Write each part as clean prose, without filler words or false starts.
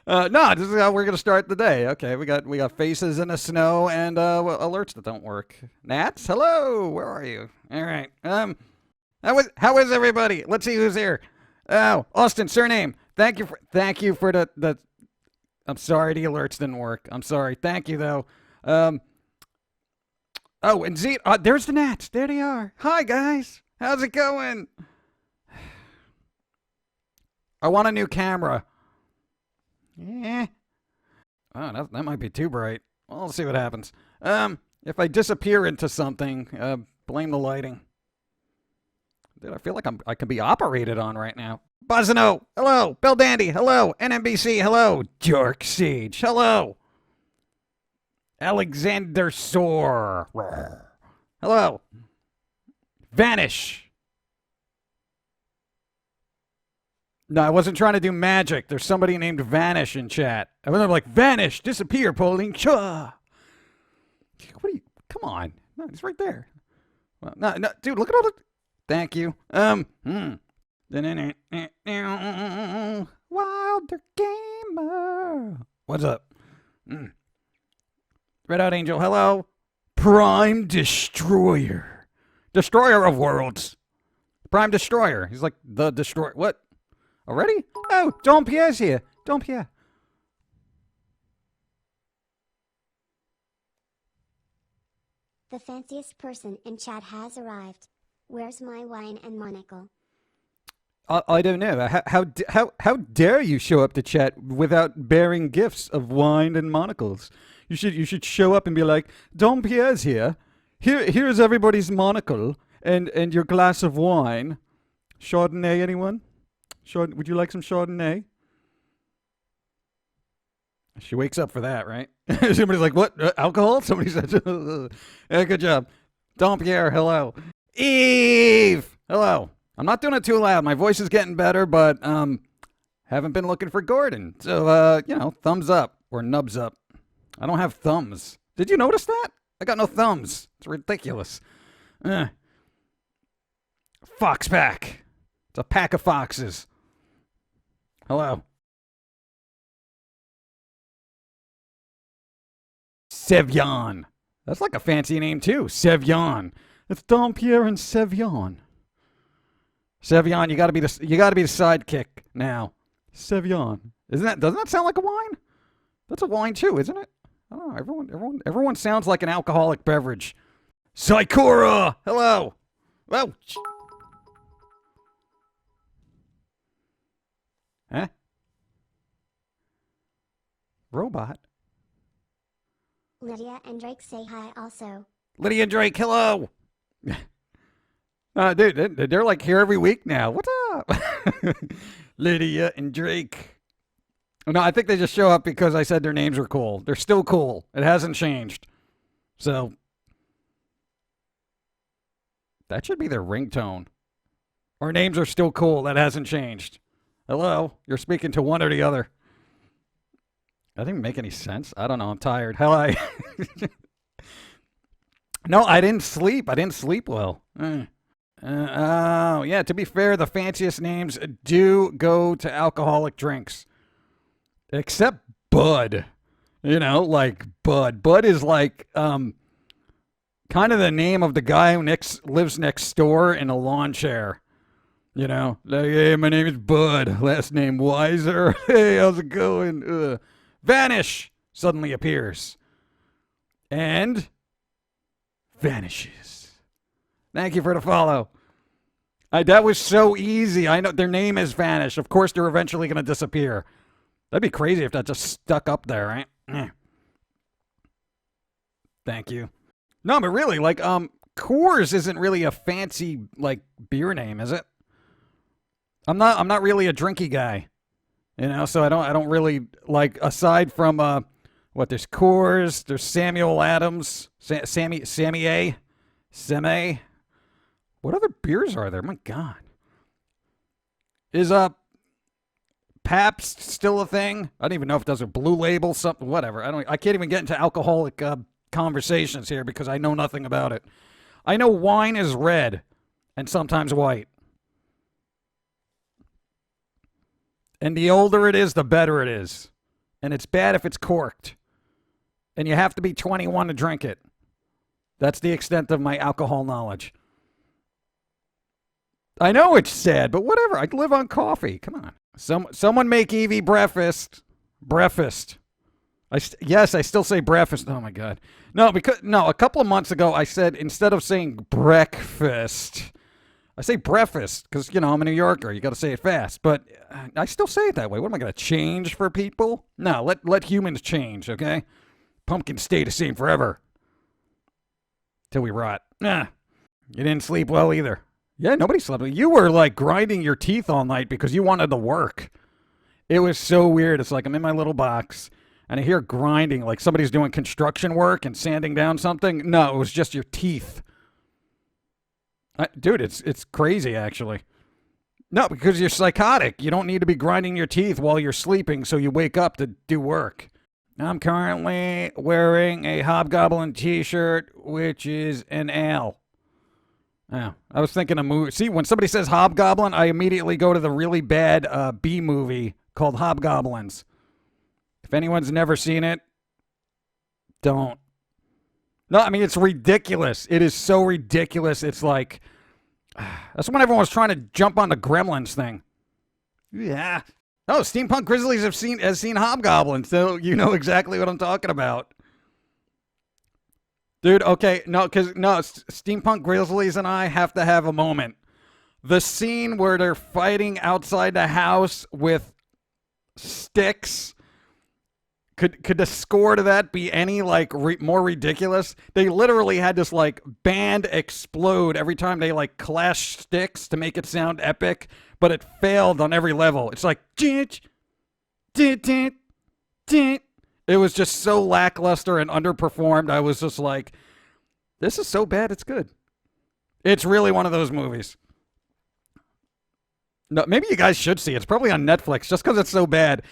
No, this is how we're gonna start the day. Okay, we got faces in the snow and well, alerts that don't work. Nats, hello, where are you? All right. How is everybody? Let's see who's here. Oh, Austin, surname. Thank you for the. I'm sorry the alerts didn't work. I'm sorry. Thank you though. Um. Oh, and Z. There's the Nats. There they are. Hi guys. How's it going? I want a new camera. Eh. Oh, that might be too bright. Well, we'll see what happens. If I disappear into something, blame the lighting. Dude, I feel like I can be operated on right now. Buzzino, hello. Bill Dandy, hello. NMBC, hello. Jork Siege, hello. Alexander Soar, hello. Vanish. No, I wasn't trying to do magic. There's somebody named Vanish in chat. I wasn't like, Vanish, disappear, Pauline. Chua. What are you? Come on. No, it's right there. Well, no, dude, look at all the. Thank you. Wilder Gamer. What's up? Red Out Angel, hello. Prime Destroyer. Destroyer of worlds. Prime Destroyer. He's like the destroyer. What? Already? Oh, Don Pierre's here. Don Pierre. The fanciest person in chat has arrived. Where's my wine and monocle? I don't know. How dare you show up to chat without bearing gifts of wine and monocles? You should show up and be like, Don Pierre's here. Here's everybody's monocle and your glass of wine. Chardonnay, anyone? Would you like some Chardonnay? She wakes up for that, right? Somebody's like, what? Alcohol? Somebody said, yeah, good job. Don Pierre, hello. Eve, hello. I'm not doing it too loud. My voice is getting better, but haven't been looking for Gordon. So, thumbs up or nubs up. I don't have thumbs. Did you notice that? I got no thumbs. It's ridiculous. Fox pack. It's a pack of foxes. Hello. Sevyan. That's like a fancy name too. Sevyan. It's Don Pierre and Sevyan. Sevyan, you gotta be the sidekick now. Sevyan. Doesn't that sound like a wine? That's a wine too, isn't it? I don't know. Everyone sounds like an alcoholic beverage. Saikura! Hello! Whoa! Huh? Robot? Lydia and Drake say hi also. Lydia and Drake, hello! Dude, they're like here every week now. What's up? Lydia and Drake. No, I think they just show up because I said their names were cool. They're still cool. It hasn't changed. So, that should be their ringtone. Our names are still cool. That hasn't changed. Hello? You're speaking to one or the other. That didn't make any sense. I don't know. I'm tired. Hello. No, I didn't sleep. I didn't sleep well. Oh, yeah. To be fair, the fanciest names do go to alcoholic drinks. Except Bud. Like Bud. Bud is like kind of the name of the guy who lives next door in a lawn chair. Like, hey, my name is Bud. Last name Weiser. Hey, how's it going? Vanish suddenly appears. And vanishes. Thank you for the follow. That was so easy. I know their name is Vanish. Of course, they're eventually going to disappear. That'd be crazy if that just stuck up there, right? Thank you. No, but really, like, Coors isn't really a fancy, like, beer name, is it? I'm not really a drinky guy, so I don't really, like, aside from, there's Coors, there's Samuel Adams, Sammy A, Seme. What other beers are there? My God. Is, Pabst still a thing? I don't even know if it does a Blue Label, something, whatever. I can't even get into alcoholic, conversations here because I know nothing about it. I know wine is red and sometimes white. And the older it is, the better it is. and it's bad if it's corked. And you have to be 21 to drink it. That's the extent of my alcohol knowledge. I know it's sad, but whatever. I live on coffee. Come on. Someone make Evie breakfast. Breakfast. Yes, I still say breakfast. Oh my God. No, a couple of months ago I said instead of saying breakfast, I say breakfast because I'm a New Yorker. You got to say it fast, but I still say it that way. What am I going to change for people? No, let humans change, okay? Pumpkins stay the same forever till we rot. Nah, you didn't sleep well either. Yeah, nobody slept. You were like grinding your teeth all night because you wanted to work. It was so weird. It's like I'm in my little box and I hear grinding like somebody's doing construction work and sanding down something. No, it was just your teeth. Dude, it's crazy actually. No, because you're psychotic. You don't need to be grinding your teeth while you're sleeping so you wake up to do work. I'm currently wearing a Hobgoblin t-shirt, which is an ale. Yeah, I was thinking a movie. See, when somebody says Hobgoblin, I immediately go to the really bad B movie called Hobgoblins. If anyone's never seen it, don't. No, I mean, it's ridiculous. It is so ridiculous. It's like, that's when everyone was trying to jump on the Gremlins thing. Yeah. Oh, Steampunk Grizzlies has seen Hobgoblins, so you know exactly what I'm talking about. Dude, okay, Steampunk Grizzlies and I have to have a moment. The scene where they're fighting outside the house with sticks. Could the score to that be any more ridiculous? They literally had this band explode every time they clash sticks to make it sound epic, but it failed on every level. It's like it was just so lackluster and underperformed. I was just like, this is so bad it's good. It's really one of those movies. No, maybe you guys should see it. It's probably on Netflix just because it's so bad.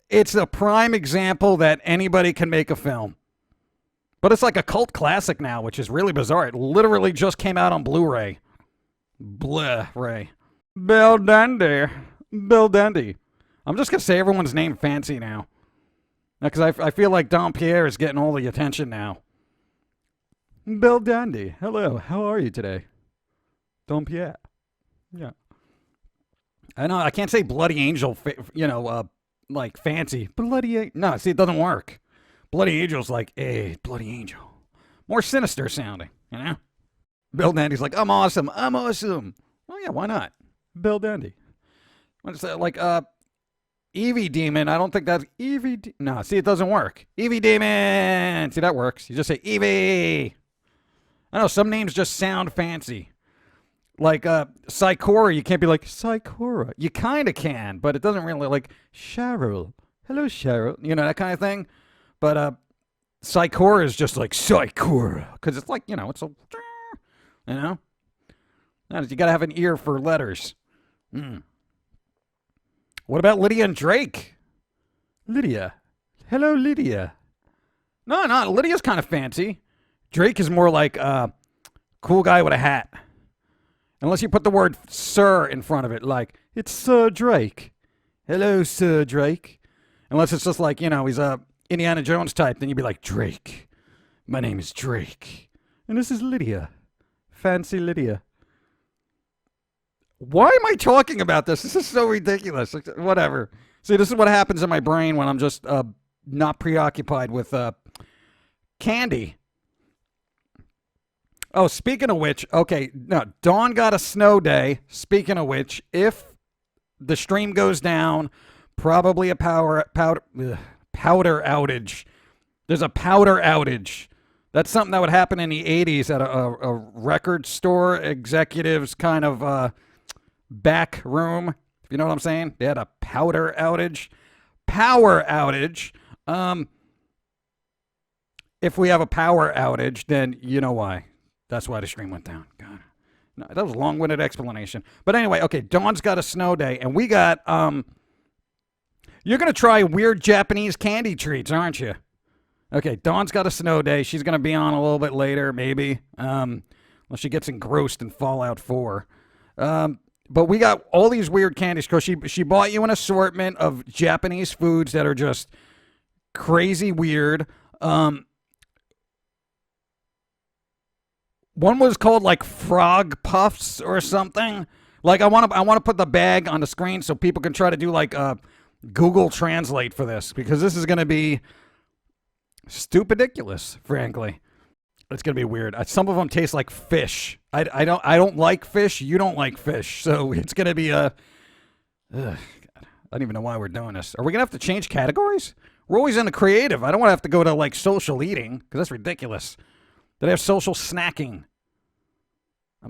It's a prime example that anybody can make a film. But it's like a cult classic now, which is really bizarre. It literally just came out on Blu-ray. Blu-ray. Bill Dundee. Bill Dundee. I'm just going to say everyone's name fancy now. Because I feel like Don Pierre is getting all the attention now. Bill Dundee. Hello, how are you today? Don Pierre. Yeah. I know, I can't say Bloody Angel, fancy. No, see, it doesn't work. Bloody Angel's like, hey, Bloody Angel. More sinister sounding, you know? Bill Dandy's like, I'm awesome. Oh, yeah, why not? Bill Dandy. What's that, Evie Demon. I don't think that's Evie. No, see, it doesn't work. Evie Demon. See, that works. You just say Evie. I know, some names just sound fancy. Like, Psychora, you can't be like, Psychora. You kind of can, but it doesn't really, Cheryl. Hello, Cheryl. You know, that kind of thing. But, Psychora is just like, Psychora. Because it's it's a, you know? You gotta have an ear for letters. What about Lydia and Drake? Lydia. Hello, Lydia. No, Lydia's kind of fancy. Drake is more like, cool guy with a hat. Unless you put the word sir in front of it, like, it's Sir Drake. Hello, Sir Drake. Unless it's just like, he's a Indiana Jones type, then you'd be like, Drake. My name is Drake. And this is Lydia. Fancy Lydia. Why am I talking about this? This is so ridiculous. Whatever. See, this is what happens in my brain when I'm just not preoccupied with candy. Oh, speaking of which, okay, no, Dawn got a snow day. Speaking of which, if the stream goes down, probably a powder outage. There's a powder outage. That's something that would happen in the 80s at a record store executive's kind of back room. If you know what I'm saying? They had a powder outage. Power outage. If we have a power outage, then you know why. That's why the stream went down. God. No, that was a long-winded explanation. But anyway, okay, Dawn's got a snow day, and we got, you're going to try weird Japanese candy treats, aren't you? Okay, Dawn's got a snow day. She's going to be on a little bit later, maybe, unless she gets engrossed in Fallout 4. But we got all these weird candies, because she bought you an assortment of Japanese foods that are just crazy weird. One was called like frog puffs or something. Like I want to put the bag on the screen so people can try to do like Google Translate for this, because this is going to be stupidiculous, frankly. It's going to be weird. Some of them taste like fish. I don't like fish. You don't like fish. So it's going to be a God, I don't even know why we're doing this. Are we going to have to change categories? We're always in the creative. I don't want to have to go to like social eating, because that's ridiculous. Did I have social snacking?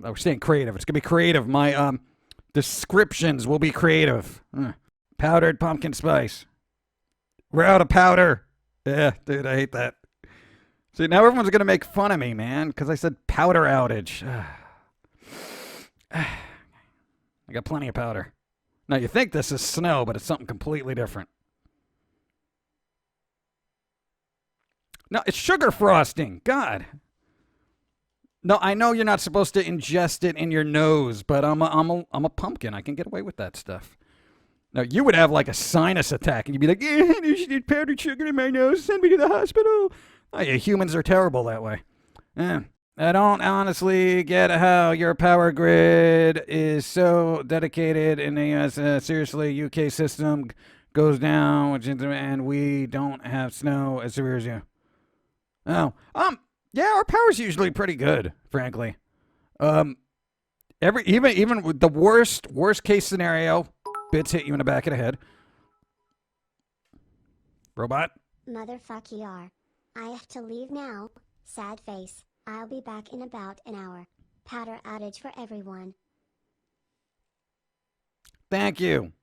I was saying creative. It's going to be creative. My descriptions will be creative. Powdered pumpkin spice. We're out of powder. Yeah, dude, I hate that. See, now everyone's going to make fun of me, man, because I said powder outage. I got plenty of powder. Now, you think this is snow, but it's something completely different. No, it's sugar frosting. God. No, I know you're not supposed to ingest it in your nose, but I'm a pumpkin. I can get away with that stuff. Now, you would have like a sinus attack, and you'd be like, there's powdered sugar in my nose. Send me to the hospital. Oh, yeah, humans are terrible that way. I don't honestly get how your power grid is so dedicated in the U.S. Seriously, UK system goes down, and we don't have snow as severe as you. Oh, yeah, our power's usually pretty good, frankly. Even with the worst case scenario, bits hit you in the back of the head. Robot? Motherfuck ER. I have to leave now. Sad face. I'll be back in about an hour. Powder outage for everyone. Thank you.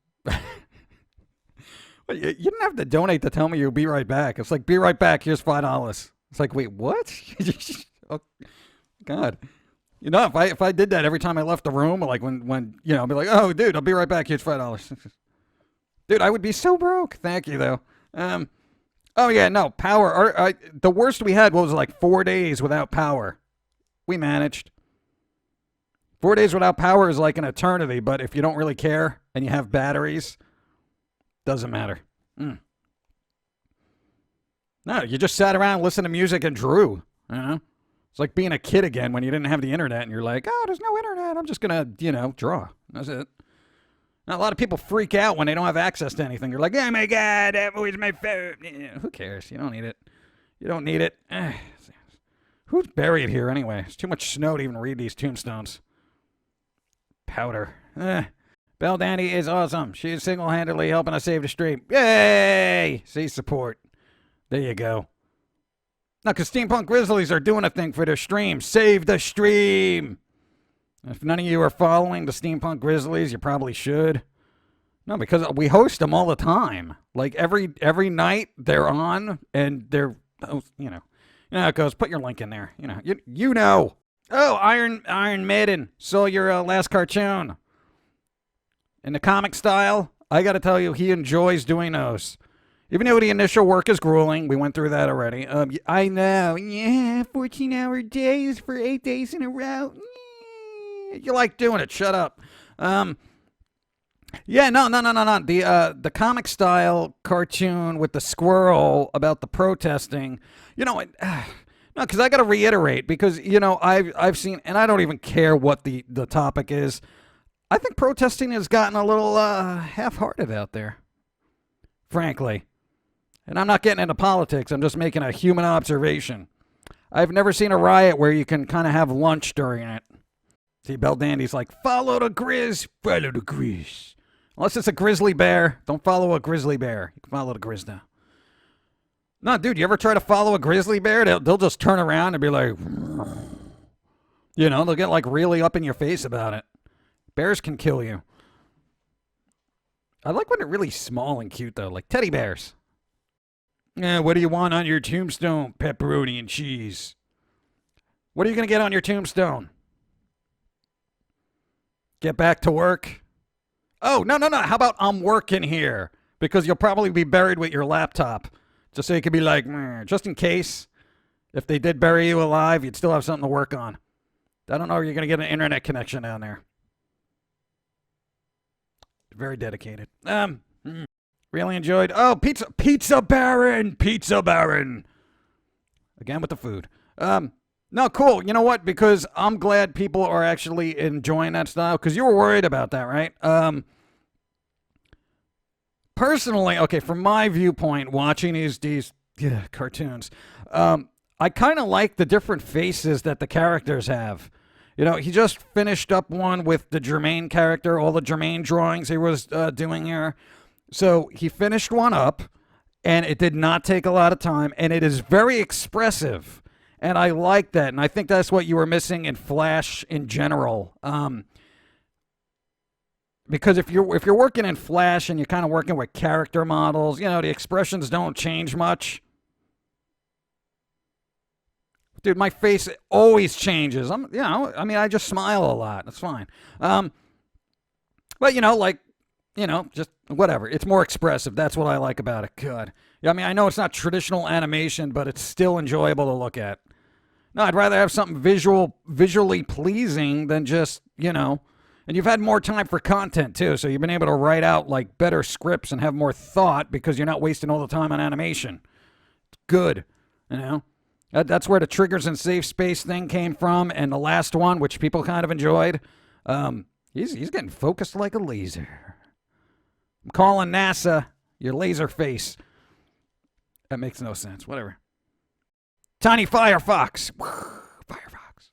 You didn't have to donate to tell me you'll be right back. It's like, be right back, here's $5. It's like, wait, what? Oh, God. You know, if I did that every time I left the room, like when you know, I'd be like, oh, dude, I'll be right back, here's $5. Dude, I would be so broke. Thank you, though. Oh, yeah, no, power. The worst we had was like 4 days without power. We managed. 4 days without power is like an eternity, but if you don't really care and you have batteries, doesn't matter. No, you just sat around, listened to music, and drew. You know? It's like being a kid again when you didn't have the internet and you're like, oh, there's no internet. I'm just going to, draw. That's it. Now, a lot of people freak out when they don't have access to anything. You're like, oh, my God, that was my phone. Yeah, who cares? You don't need it. You don't need it. Who's buried here anyway? It's too much snow to even read these tombstones. Powder. Belle Dandy is awesome. She is single-handedly helping us save the stream. Yay! See, support. There you go. Now, because Steampunk Grizzlies are doing a thing for their stream. Save the stream! If none of you are following the Steampunk Grizzlies, you probably should. No, because we host them all the time. Like, every night they're on, and they're, you know how it goes. Put your link in there. You know. Oh, Iron Maiden. Saw your last cartoon. In the comic style, I got to tell you, he enjoys doing those. Even though the initial work is grueling, we went through that already. I know, yeah, 14-hour days for 8 days in a row. You like doing it, shut up. Yeah, no. The comic style cartoon with the squirrel about the protesting, no, because I got to reiterate, because, I've seen, and I don't even care what the topic is, I think protesting has gotten a little half-hearted out there, frankly. And I'm not getting into politics. I'm just making a human observation. I've never seen a riot where you can kind of have lunch during it. See, Belle Dandy's like, follow the Grizz. Follow the Grizz. Unless it's a grizzly bear, don't follow a grizzly bear. You can follow the Grizz now. No, dude, you ever try to follow a grizzly bear? They'll just turn around and be like, they'll get like really up in your face about it. Bears can kill you. I like when they're really small and cute, though, like teddy bears. What do you want on your tombstone? Pepperoni and cheese. What are you going to get on your tombstone? Get back to work? Oh, no. How about I'm working here? Because you'll probably be buried with your laptop. Just so you could be like, just in case. If they did bury you alive, you'd still have something to work on. I don't know if you're going to get an internet connection down there. Very dedicated. Really enjoyed. Oh, Pizza Baron. Pizza Baron. Again with the food. No, cool. You know what? Because I'm glad people are actually enjoying that style. Because you were worried about that, right? Personally, okay, from my viewpoint, watching these cartoons, I kind of like the different faces that the characters have. You know, he just finished up one with the Jermaine character, all the Jermaine drawings he was doing here. So he finished one up, and it did not take a lot of time, and it is very expressive. And I like that, and I think that's what you were missing in Flash in general. Because if you're working in Flash and you're kind of working with character models, you know, the expressions don't change much. Dude, my face always changes. I just smile a lot. That's fine. But just whatever. It's more expressive. That's what I like about it. God. Yeah, I mean, I know it's not traditional animation, but it's still enjoyable to look at. No, I'd rather have something visually pleasing than just, and you've had more time for content too, so you've been able to write out like better scripts and have more thought because you're not wasting all the time on animation. It's good, That's where the triggers and safe space thing came from, and the last one, which people kind of enjoyed, he's getting focused like a laser. I'm calling NASA your laser face. That makes no sense. Whatever. Tiny Firefox. Firefox.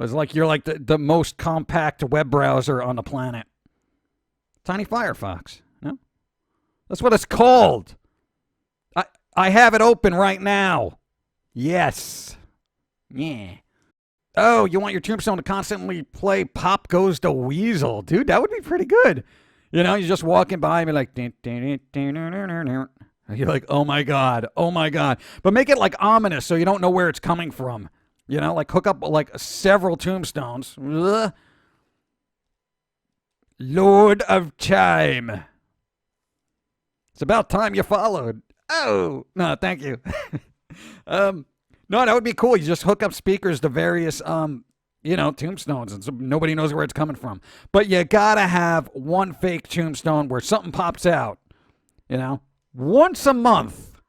It's like you're like the most compact web browser on the planet. Tiny Firefox. No? That's what it's called. I have it open right now. Yes. Yeah. Oh, you want your Tombstone to constantly play Pop Goes the Weasel. Dude, that would be pretty good. You're just walking by and be like, you're like, oh my God. But make it like ominous so you don't know where it's coming from. Like hook up like several Tombstones. Lord of Time. It's about time you followed. Oh, no, thank you. No, that would be cool. You just hook up speakers to various, Tombstones, and so nobody knows where it's coming from. But you gotta have one fake Tombstone where something pops out, once a month.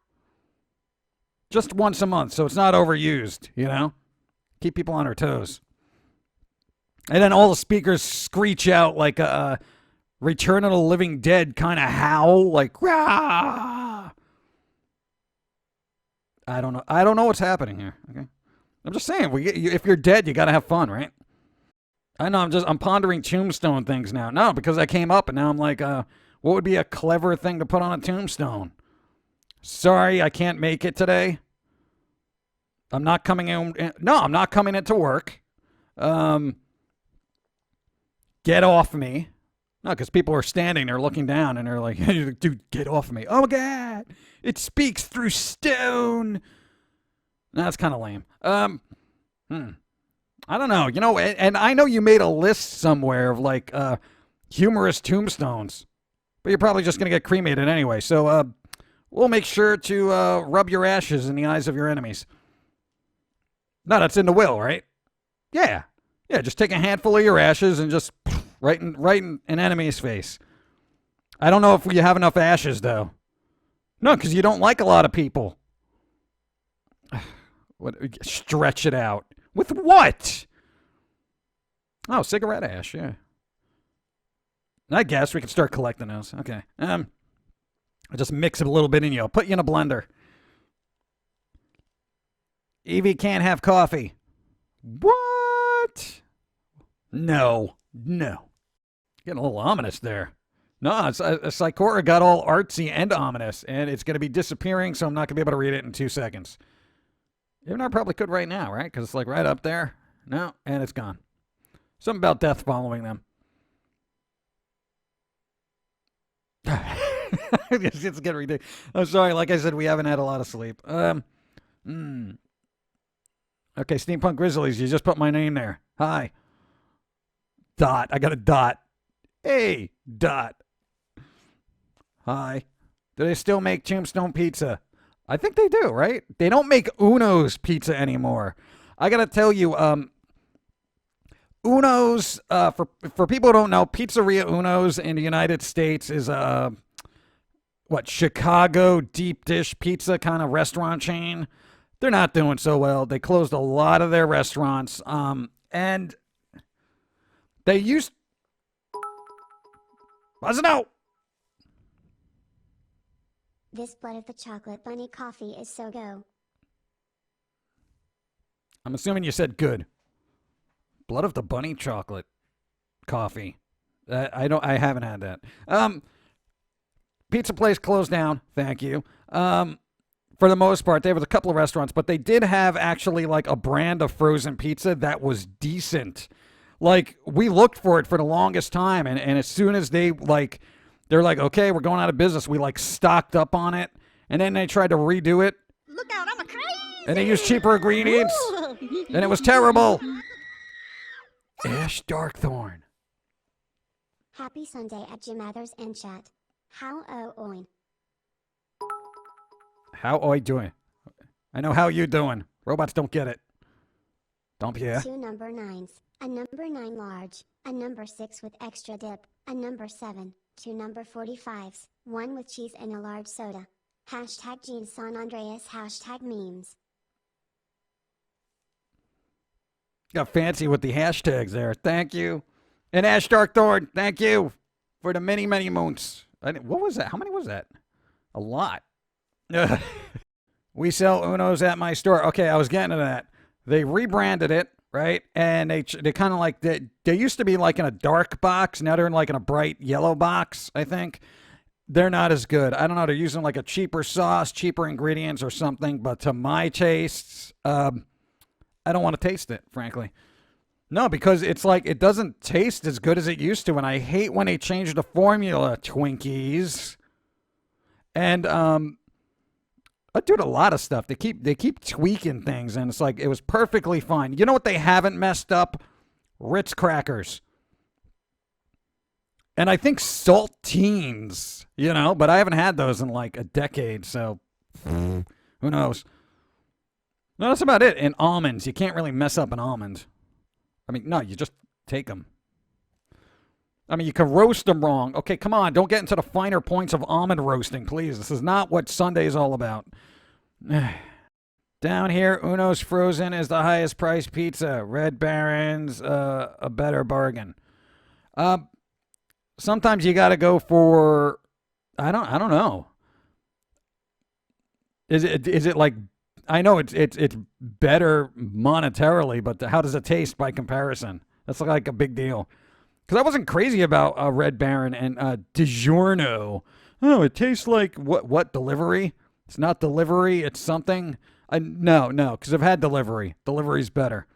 Just once a month, so it's not overused, Keep people on their toes. And then all the speakers screech out like a Return of the Living Dead kind of howl, like, rah! I don't know what's happening here. Okay, I'm just saying, if you're dead, you gotta have fun, right? I know. I'm pondering Tombstone things now. No, because I came up and now I'm like, what would be a clever thing to put on a tombstone? Sorry, I can't make it today. I'm not coming in. No, I'm not coming into work. Get off me. No, because people are standing there looking down and they're like, dude, get off me. Oh my God. It speaks through stone. No, that's kind of lame. I don't know. And I know you made a list somewhere of like humorous tombstones, but you're probably just going to get cremated anyway. So we'll make sure to rub your ashes in the eyes of your enemies. No, that's in the will, right? Yeah. Yeah, just take a handful of your ashes and just right in an enemy's face. I don't know if you have enough ashes, though. No, because you don't like a lot of people. Stretch it out. With what? Oh, cigarette ash, yeah. I guess we can start collecting those. Okay. I'll just mix it a little bit in you. I'll put you in a blender. Evie can't have coffee. What? No. Getting a little ominous there. No, Psychora got all artsy and ominous, and it's going to be disappearing, so I'm not going to be able to read it in 2 seconds. Even though I probably could right now, right? Because it's like right up there. No, and it's gone. Something about death following them. It's getting ridiculous. I'm sorry. Like I said, we haven't had a lot of sleep. Okay, Steampunk Grizzlies, you just put my name there. Hi. Dot. I got a dot. Hey, Dot. Hi. Do they still make Tombstone pizza? I think they do, right? They don't make Uno's pizza anymore. I got to tell you, Uno's, for people who don't know, Pizzeria Uno's in the United States is what, Chicago deep dish pizza kind of restaurant chain. They're not doing so well. They closed a lot of their restaurants. And they used. Buzz it out. This Blood of the Chocolate Bunny coffee is so go. I'm assuming you said good. Blood of the Bunny chocolate coffee. I haven't had that. Pizza place closed down. Thank you. For the most part, there was a couple of restaurants, but they did have actually like a brand of frozen pizza that was decent. Like, we looked for it for the longest time, and as soon as they're like, okay, we're going out of business, we like stocked up on it, and then they tried to redo it. Look out, I'm a crazy! And they used cheaper ingredients, and it was terrible. Ash Darkthorn. Happy Sunday at Jim Mathers and chat. How oin? How I doing? I know how you doing. Robots don't get it. Don't you? 2 number 9s, a number 9 large, a number 6 with extra dip, a number 7, 2 number 45s, 1 with cheese and a large soda. Hashtag Gene San Andreas, hashtag memes. Got fancy with the hashtags there. Thank you. And Ash Darkthorn, thank you for the many, many moons. What was that? How many was that? A lot. We sell Unos at my store. Okay, I was getting to that. They rebranded it, right? And they kind of like, they used to be like in a dark box. Now they're in like in a bright yellow box, I think. They're not as good. I don't know. They're using like a cheaper sauce, cheaper ingredients or something. But to my tastes, I don't want to taste it, frankly. No, because it's like it doesn't taste as good as it used to. And I hate when they change the formula, Twinkies. And dude, a lot of stuff. They keep tweaking things, and it's like it was perfectly fine. You know what they haven't messed up? Ritz crackers. And I think saltines, but I haven't had those in like a decade, so who knows? No, that's about it. And almonds, you can't really mess up an almond. I mean, no, you just take them. I mean, you can roast them wrong. Okay, come on. Don't get into the finer points of almond roasting, please. This is not what Sunday is all about. Down here, Uno's Frozen is the highest priced pizza. Red Baron's a better bargain. Sometimes you got to go for, I don't know. Is it like, I know it's better monetarily, but how does it taste by comparison? That's like a big deal. Because I wasn't crazy about Red Baron and DiGiorno. Oh, it tastes like what delivery? It's not delivery. It's something. No, because I've had delivery. Delivery's better.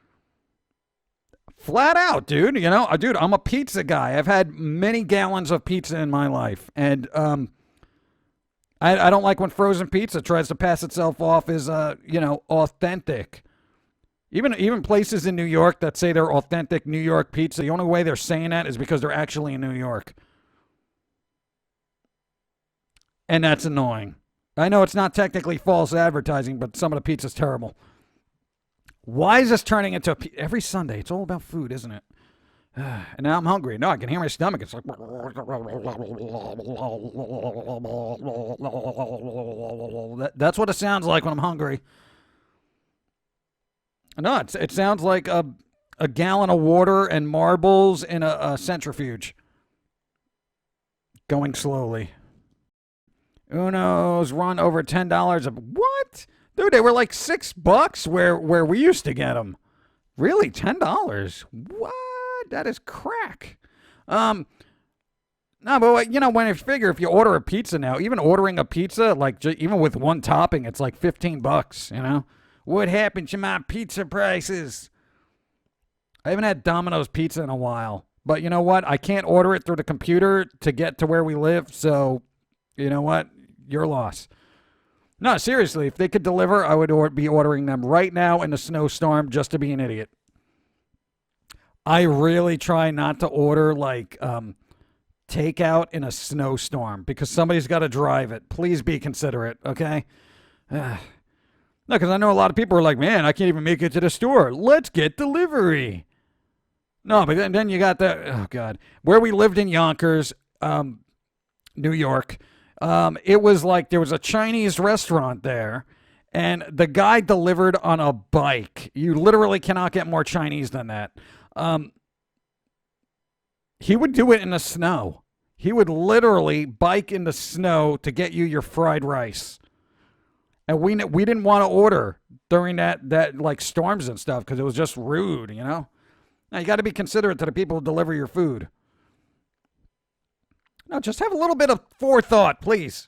Flat out, dude. Dude, I'm a pizza guy. I've had many gallons of pizza in my life, and I don't like when frozen pizza tries to pass itself off as authentic. Even places in New York that say they're authentic New York pizza, the only way they're saying that is because they're actually in New York. And that's annoying. I know it's not technically false advertising, but some of the pizza's terrible. Why is this turning into every Sunday? It's all about food, isn't it? And now I'm hungry. No, I can hear my stomach. It's like that's what it sounds like when I'm hungry. No, it sounds like a gallon of water and marbles in a centrifuge. Going slowly. Uno's run over $10. What? Dude, they were like $6 where we used to get them. Really? $10? What? That is crack. No, but when you figure if you order a pizza now, even ordering a pizza, like even with one topping, it's like $15, What happened to my pizza prices? I haven't had Domino's pizza in a while. But you know what? I can't order it through the computer to get to where we live. So, you know what? Your loss. No, seriously. If they could deliver, I would be ordering them right now in a snowstorm just to be an idiot. I really try not to order takeout in a snowstorm because somebody's got to drive it. Please be considerate, okay? No, because I know a lot of people are like, man, I can't even make it to the store. Let's get delivery. No, but then you got the, oh, God. Where we lived in Yonkers, New York, It was like there was a Chinese restaurant there, and the guy delivered on a bike. You literally cannot get more Chinese than that. He would do it in the snow. He would literally bike in the snow to get you your fried rice. And we didn't want to order during that like storms and stuff because it was just rude, you know? Now, you got to be considerate to the people who deliver your food. Now, just have a little bit of forethought, please.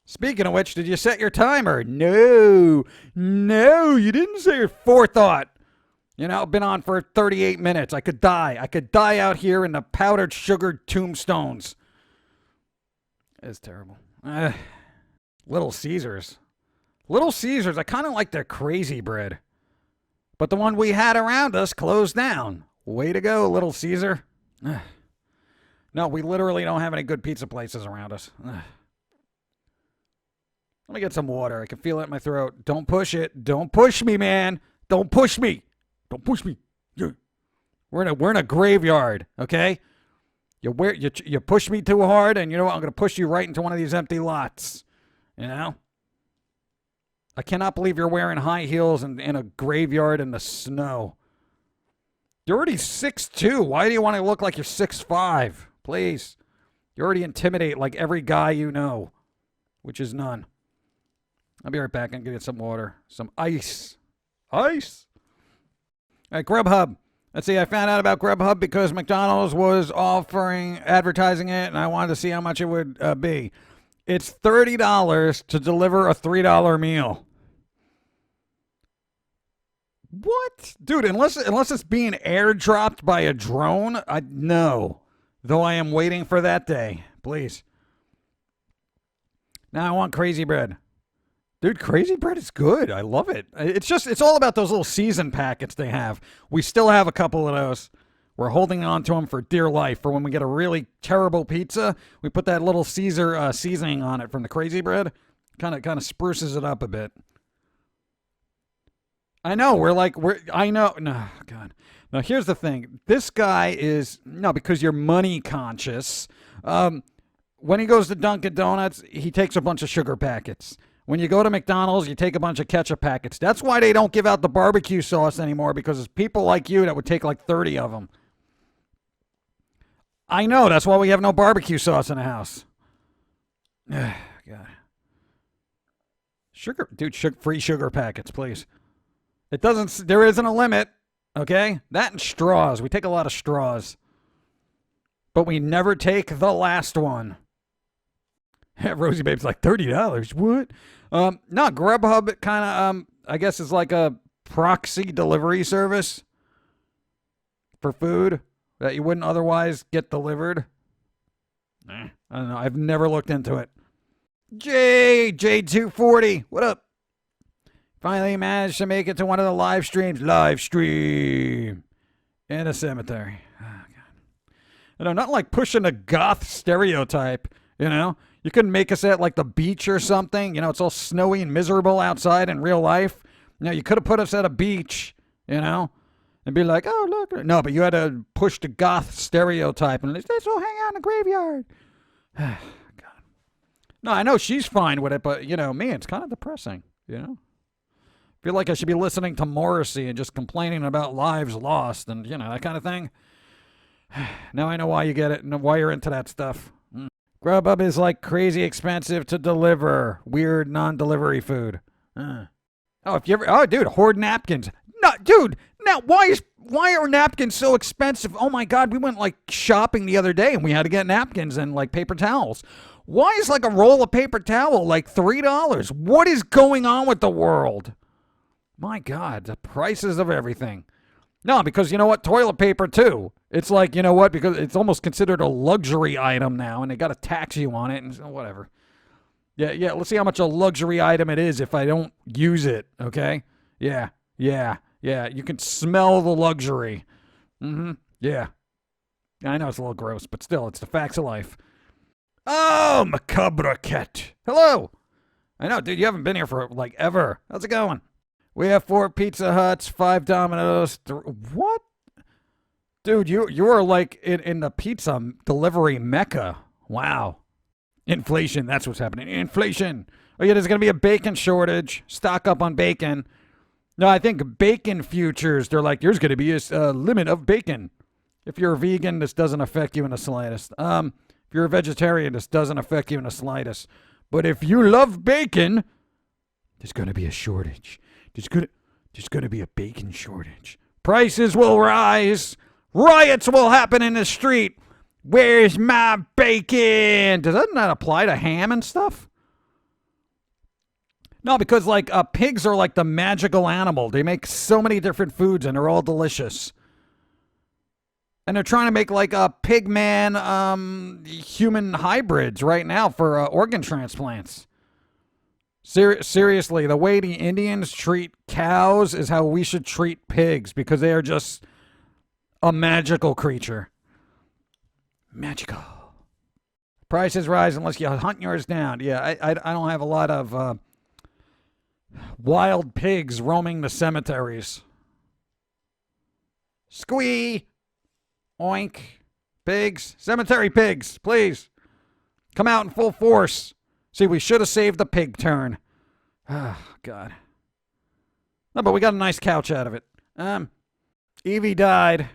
Speaking of which, did you set your timer? No, you didn't set your forethought. You know, I've been on for 38 minutes. I could die. I could die out here in the powdered sugar tombstones. It's terrible. Little Caesars. Little Caesars, I kind of like their crazy bread. But the one we had around us closed down. Way to go, Little Caesar. No, we literally don't have any good pizza places around us. Let me get some water. I can feel it in my throat. Don't push it. Don't push me, man. Don't push me. Don't push me. We're in a graveyard, okay? You push me too hard, and you know what? I'm going to push you right into one of these empty lots. You know? I cannot believe you're wearing high heels in a graveyard in the snow. You're already 6'2". Why do you want to look like you're 6'5"? Please. You already intimidate like every guy you know, which is none. I'll be right back and get some water. Some ice. Ice. All right, Grubhub. Let's see, I found out about Grubhub because McDonald's was advertising it, and I wanted to see how much it would be. It's $30 to deliver a $3 meal. What? Dude, unless it's being airdropped by a drone, no. Though I am waiting for that day. Please. Now I want crazy bread. Dude, crazy bread is good. I love it. It's all about those little season packets they have. We still have a couple of those. We're holding on to them for dear life. For when we get a really terrible pizza, we put that little Caesar seasoning on it from the crazy bread. Kind of spruces it up a bit. I know. I know. No, God. Now, here's the thing. This guy is, because you're money conscious. When he goes to Dunkin' Donuts, he takes a bunch of sugar packets. When you go to McDonald's, you take a bunch of ketchup packets. That's why they don't give out the barbecue sauce anymore, because it's people like you that would take like 30 of them. I know. That's why we have no barbecue sauce in the house. God. Free sugar packets, please. There isn't a limit, okay? That and straws. We take a lot of straws. But we never take the last one. Rosie Babe's like, $30? What? No, Grubhub kind of, I guess is like a proxy delivery service for food that you wouldn't otherwise get delivered. I don't know. I've never looked into it. J240, what up? Finally managed to make it to one of the live streams. Live stream in a cemetery. Oh, God. You know, not like pushing a goth stereotype, you know? You couldn't make us at like the beach or something. You know, it's all snowy and miserable outside in real life. You know, you could have put us at a beach, you know, and be like, oh, look. No, but you had to push the goth stereotype and let's all hang out in the graveyard. God. No, I know she's fine with it, but, you know, me, it's kind of depressing, you know? I feel like I should be listening to Morrissey and just complaining about lives lost and, you know, that kind of thing. Now I know why you get it and why you're into that stuff. Grubhub is like expensive to deliver. Weird non-delivery food. Dude, hoard napkins. No, dude, now why are napkins so expensive? Oh my God, we went like shopping the other day and we had to get napkins and like paper towels. Why is like a roll of paper towel like $3? What is going on with the world? My God, the prices of everything. No, because you know what? Toilet paper too. It's like, you know what? Because it's almost considered a luxury item now, and they got to tax you on it and whatever. Yeah. Let's see how much a luxury item it is if I don't use it, okay? Yeah. You can smell the luxury. Yeah. I know it's a little gross, but still, it's the facts of life. Oh, Macabre Cat. Hello. I know, dude, you haven't been here for, like, ever. How's it going? We have 4 Pizza Huts, 5 Domino's. What? Dude, you are like in the pizza delivery mecca. Wow. Inflation, that's what's happening. Inflation. Oh, yeah, there's going to be a bacon shortage. Stock up on bacon. No, I think bacon futures, they're like, there's going to be a limit of bacon. If you're a vegan, this doesn't affect you in the slightest. If you're a vegetarian, this doesn't affect you in the slightest. But if you love bacon, there's going to be a shortage. There's going to be a bacon shortage. Prices will rise. Riots will happen in the street. Where's my bacon? Doesn't that apply to ham and stuff? No, because like pigs are like the magical animal. They make so many different foods and they're all delicious. And they're trying to make like a pigman human hybrids right now for organ transplants. Seriously, the way the Indians treat cows is how we should treat pigs because they are just a magical creature. Magical. Prices rise unless you hunt yours down. Yeah, I don't have a lot of wild pigs roaming the cemeteries. Squee! Oink. Pigs. Cemetery pigs, please. Come out in full force. See, we should have saved the pig turn. Oh, God. No, but we got a nice couch out of it. Evie died.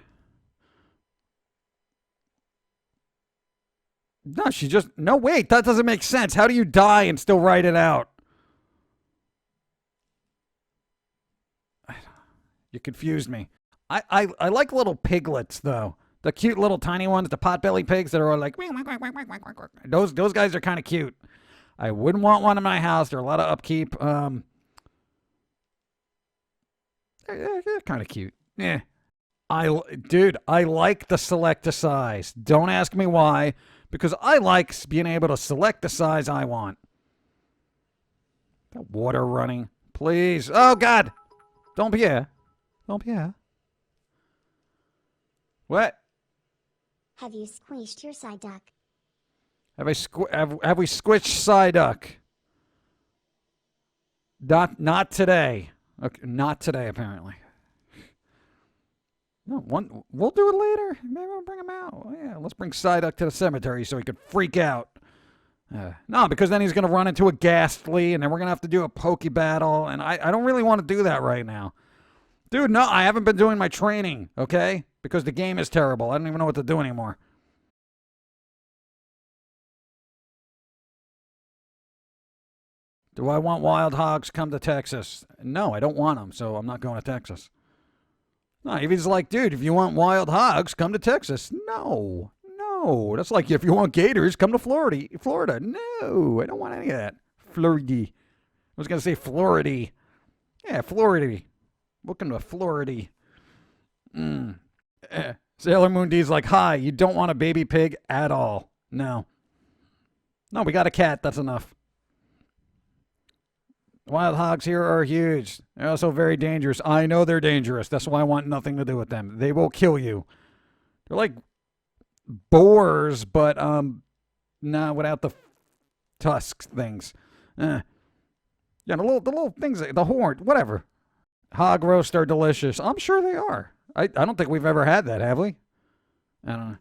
No, she just... No, wait, that doesn't make sense. How do you die and still write it out? You confused me. I like little piglets, though. The cute little tiny ones, the potbelly pigs that are all like... Those guys are kind of cute. I wouldn't want one in my house. They're a lot of upkeep. They're kind of cute. Yeah. Dude, I like the select a size. Don't ask me why. Because I like being able to select the size I want. Got water running. Please. Oh, God. Don't be here. Don't be here. What? Have you squished your side duck? Have we squished Psyduck? Not today. Okay, not today, apparently. No, we'll do it later. Maybe we'll bring him out. Yeah, let's bring Psyduck to the cemetery so he could freak out. No, because then he's going to run into a Ghastly, and then we're going to have to do a Pokey battle, and I don't really want to do that right now. Dude, no, I haven't been doing my training, okay? Because the game is terrible. I don't even know what to do anymore. Do I want wild hogs come to Texas? No, I don't want them, so I'm not going to Texas. No, if he's like, dude, if you want wild hogs, come to Texas. No. That's like if you want gators, come to Florida. No, I don't want any of that. Florida. I was going to say Florida. Yeah, Florida. Welcome to Florida. Sailor Moon D's like, hi, you don't want a baby pig at all. No, we got a cat. That's enough. Wild hogs here are huge. They're also very dangerous. I know they're dangerous. That's why I want nothing to do with them. They will kill you. They're like boars, but without the tusks things. Yeah, the little things, the horn, whatever. Hog roast are delicious. I'm sure they are. I don't think we've ever had that, have we? I don't know.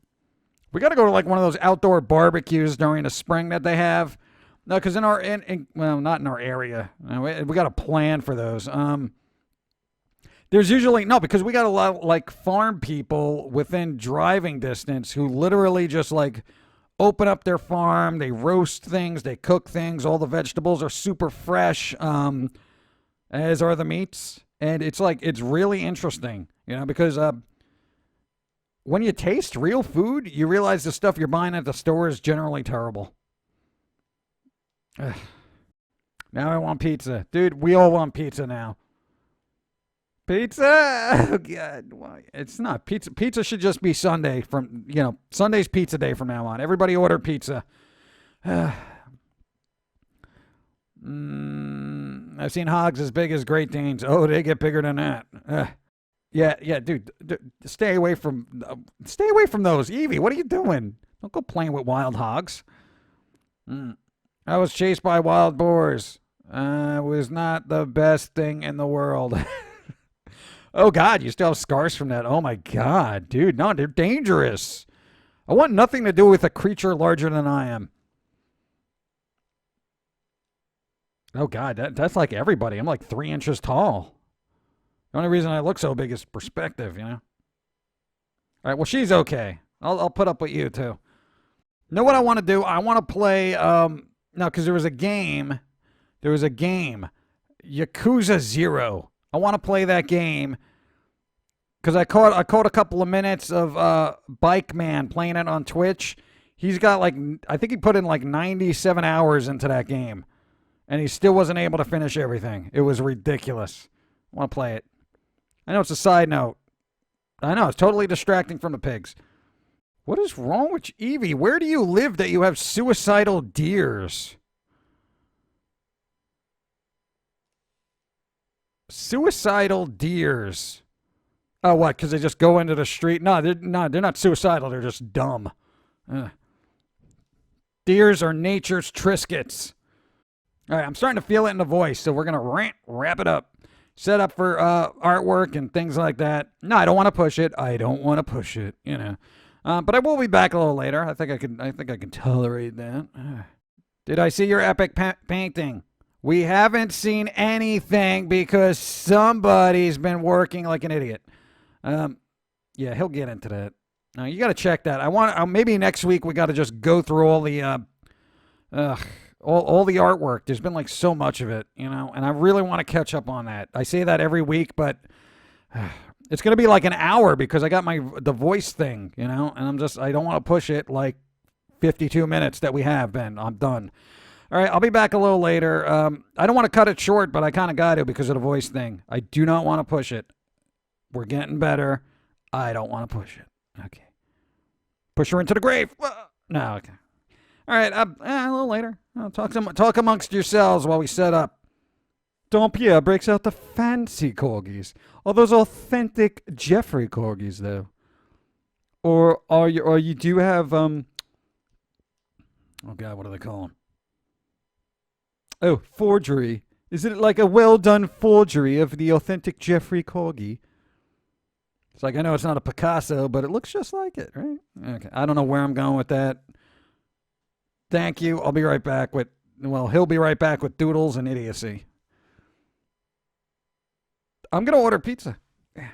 We got to go to like one of those outdoor barbecues during the spring that they have. No, because well, not in our area. We got a plan for those. There's usually, no, because we got a lot of like farm people within driving distance who literally just like open up their farm. They roast things. They cook things. All the vegetables are super fresh, as are the meats. And it's like, it's really interesting, because when you taste real food, you realize the stuff you're buying at the store is generally terrible. Ugh. Now I want pizza. Dude, we all want pizza now. Pizza? Oh, God. Why? It's not. Pizza should just be Sunday Sunday's pizza day from now on. Everybody order pizza. I've seen hogs as big as Great Danes. Oh, they get bigger than that. Yeah, dude. Stay away from those. Evie, what are you doing? Don't go playing with wild hogs. I was chased by wild boars. It was not the best thing in the world. Oh, God, you still have scars from that. Oh, my God, dude. No, they're dangerous. I want nothing to do with a creature larger than I am. Oh, God, that's like everybody. I'm like 3 inches tall. The only reason I look so big is perspective, you know? All right, well, she's okay. I'll put up with you, too. Know what I want to do? I want to play, no, because there was a game. Yakuza 0. I want to play that game because I caught a couple of minutes of Bike Man playing it on Twitch. He's got like, I think he put in like 97 hours into that game, and he still wasn't able to finish everything. It was ridiculous. I want to play it. I know it's a side note. I know, it's totally distracting from the pigs. What is wrong with you, Evie? Where do you live that you have suicidal deers? Suicidal deers. Oh, what? Because they just go into the street? No, they're not suicidal. They're just dumb. Deers are nature's Triscuits. All right, I'm starting to feel it in the voice, so we're going to wrap it up. Set up for artwork and things like that. No, I don't want to push it. You know. But I will be back a little later. I think I can tolerate that. Did I see your epic painting? We haven't seen anything because somebody's been working like an idiot. Yeah, he'll get into that. Now you got to check that. I want maybe next week we got to just go through all the all the artwork. There's been like so much of it, you know, and I really want to catch up on that. I say that every week, but it's going to be like an hour because I got the voice thing, you know, and I don't want to push it like 52 minutes that we have been. I'm done. All right, I'll be back a little later. I don't want to cut it short, but I kind of got to because of the voice thing. I do not want to push it. We're getting better. I don't want to push it. Okay. Push her into the grave. No, okay. All right, a little later. Talk amongst yourselves while we set up. Dompierre breaks out the fancy corgis. Are those authentic Jeffrey corgis, though? Or you do have, oh God, what do they call them? Oh, forgery. Is it like a well-done forgery of the authentic Jeffrey corgi? It's like, I know it's not a Picasso, but it looks just like it, right? Okay, I don't know where I'm going with that. Thank you. I'll be right back with, he'll be right back with doodles and idiocy. I'm going to order pizza. Yeah.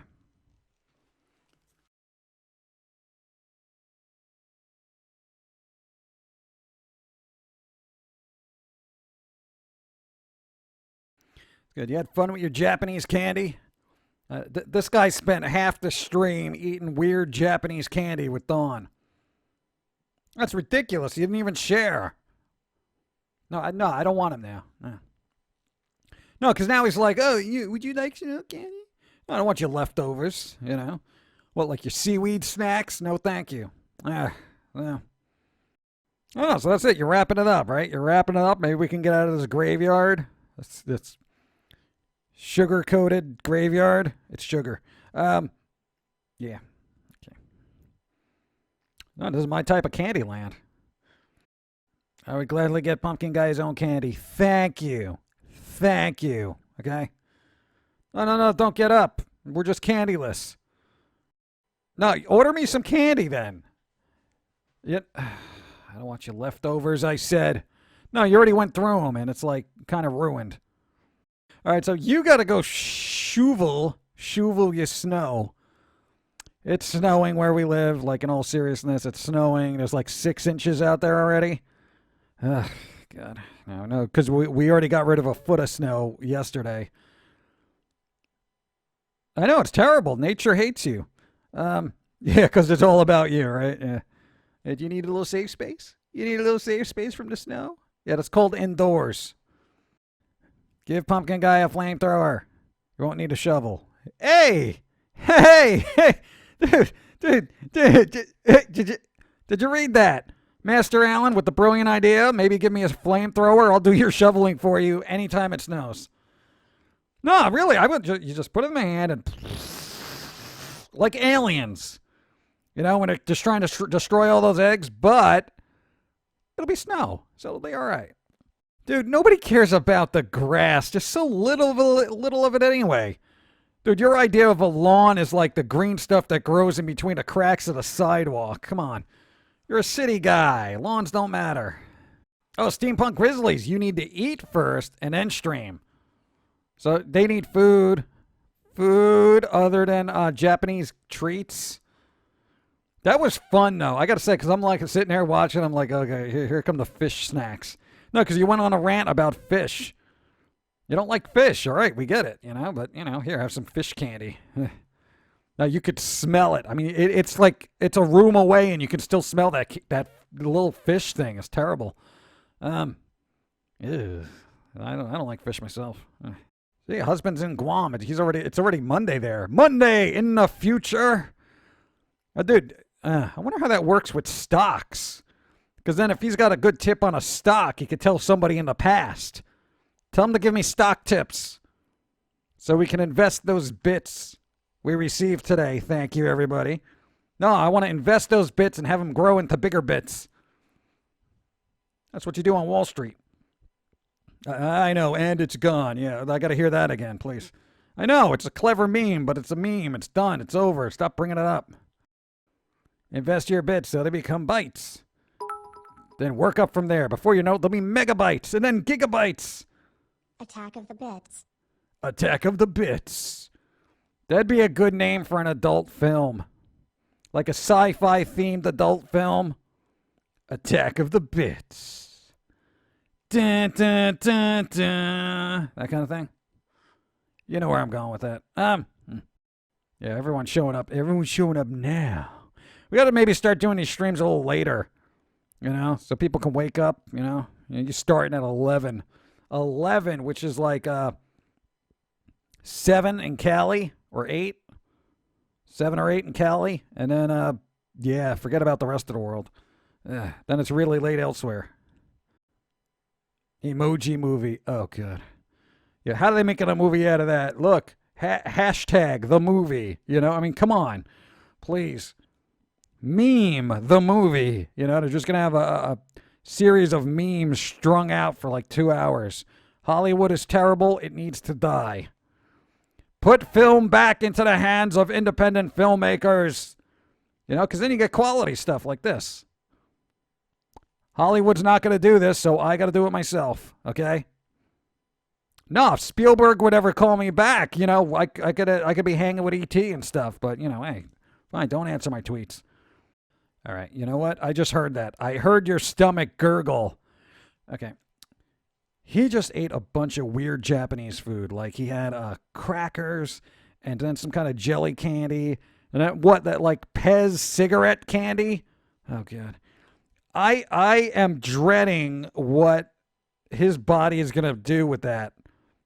Good. You had fun with your Japanese candy? This guy spent half the stream eating weird Japanese candy with Dawn. That's ridiculous. He didn't even share. No, I don't want him now. No, because now he's like, oh, would you like some candy? I don't want your leftovers, you know. What, like your seaweed snacks? No, thank you. Well. Oh, so that's it. You're wrapping it up, right? You're wrapping it up. Maybe we can get out of this graveyard. That's sugar-coated graveyard. It's sugar. Yeah. Okay. No, this is my type of candy land. I would gladly get Pum'Kin Guy his own candy. Thank you. Okay? No, don't get up. We're just candyless. No, order me some candy then. I don't want your leftovers, I said. No, you already went through them, and it's like kind of ruined. All right, so you got to go shovel your snow. It's snowing where we live, like in all seriousness. It's snowing. There's like 6 inches out there already. Ugh, God. No, because we already got rid of a foot of snow yesterday. I know, it's terrible. Nature hates you. Yeah, because it's all about you, right? Yeah. Do you need a little safe space? You need a little safe space from the snow? Yeah, that's called indoors. Give Pum'Kin Guy a flamethrower. You won't need a shovel. Hey! Dude, did you read that? Master Allen with the brilliant idea, maybe give me a flamethrower, I'll do your shoveling for you anytime it snows. No, really, you just put it in my hand and like aliens. You know, when they're just trying to destroy all those eggs, but it'll be snow, so it'll be all right. Dude, nobody cares about the grass. Just so little of it anyway. Dude, your idea of a lawn is like the green stuff that grows in between the cracks of the sidewalk. Come on. You're a city guy. Lawns don't matter. Oh, Steampunk Grizzlies, you need to eat first and then stream. So they need food. Food other than Japanese treats. That was fun, though. I got to say, because I'm like sitting there watching. I'm like, okay, here come the fish snacks. No, because you went on a rant about fish. You don't like fish. All right, we get it, But, here, have some fish candy. Now, you could smell it. I mean, it's like it's a room away, and you can still smell that little fish thing. It's terrible. Ew. I don't like fish myself. See, husband's in Guam. It's already Monday there. Monday in the future. Dude, I wonder how that works with stocks. Because then if he's got a good tip on a stock, he could tell somebody in the past. Tell him to give me stock tips. So we can invest those bits we received today. Thank you, everybody. No, I want to invest those bits and have them grow into bigger bits. That's what you do on Wall Street. I know, and it's gone. Yeah, I got to hear that again, please. I know, it's a clever meme, but it's a meme. It's done. It's over. Stop bringing it up. Invest your bits so they become bytes. Then work up from there. Before you know it, there'll be megabytes and then gigabytes. Attack of the Bits. Attack of the Bits. That'd be a good name for an adult film. Like a sci-fi themed adult film. Attack of the Bits. Dun, dun, dun, dun. That kind of thing. You know where I'm going with that. Yeah, everyone's showing up. Everyone's showing up now. We got to maybe start doing these streams a little later, so people can wake up, you're starting at 11. 11, which is like 7 in Cali, or 8. 7 or 8 in Cali. And then, yeah, forget about the rest of the world. Then it's really late elsewhere. Emoji movie. Oh, good. Yeah, how do they make a movie out of that? Look, hashtag the movie. I mean, come on. Please. Meme the movie. They're just going to have a series of memes strung out for like 2 hours. Hollywood is terrible. It needs to die. Put film back into the hands of independent filmmakers. Because then you get quality stuff like this. Hollywood's not going to do this, so I got to do it myself, okay? No, if Spielberg would ever call me back, I could be hanging with E.T. and stuff, but, hey, fine, don't answer my tweets. All right, you know what? I just heard that. I heard your stomach gurgle. Okay. He just ate a bunch of weird Japanese food. Like he had crackers and then some kind of jelly candy. And that like Pez cigarette candy? Oh, God. I am dreading what his body is going to do with that.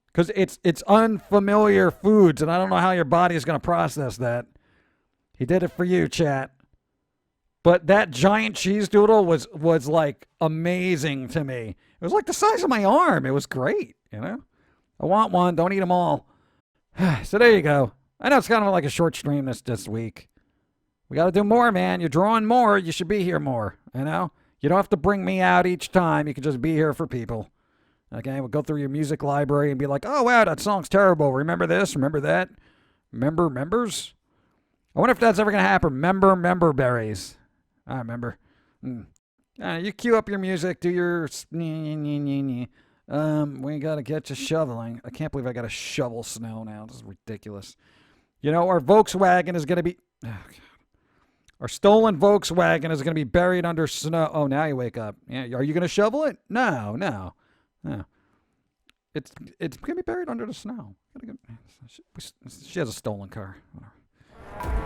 Because it's unfamiliar foods, and I don't know how your body is going to process that. He did it for you, chat. But that giant cheese doodle was like amazing to me. It was like the size of my arm. It was great, I want one. Don't eat them all. So there you go. I know it's kind of like a short stream this week. We got to do more, man. You're drawing more. You should be here more, You don't have to bring me out each time. You can just be here for people. Okay, we'll go through your music library and be like, oh, wow, that song's terrible. Remember this? Remember that? Members? I wonder if that's ever going to happen. Member berries. I remember. You cue up your music, do your... We got to get you shoveling. I can't believe I got to shovel snow now. This is ridiculous. Our Volkswagen is going to be... Oh, God. Our stolen Volkswagen is going to be buried under snow. Oh, now you wake up. Yeah, are you going to shovel it? No. It's going to be buried under the snow. She has a stolen car. Whatever.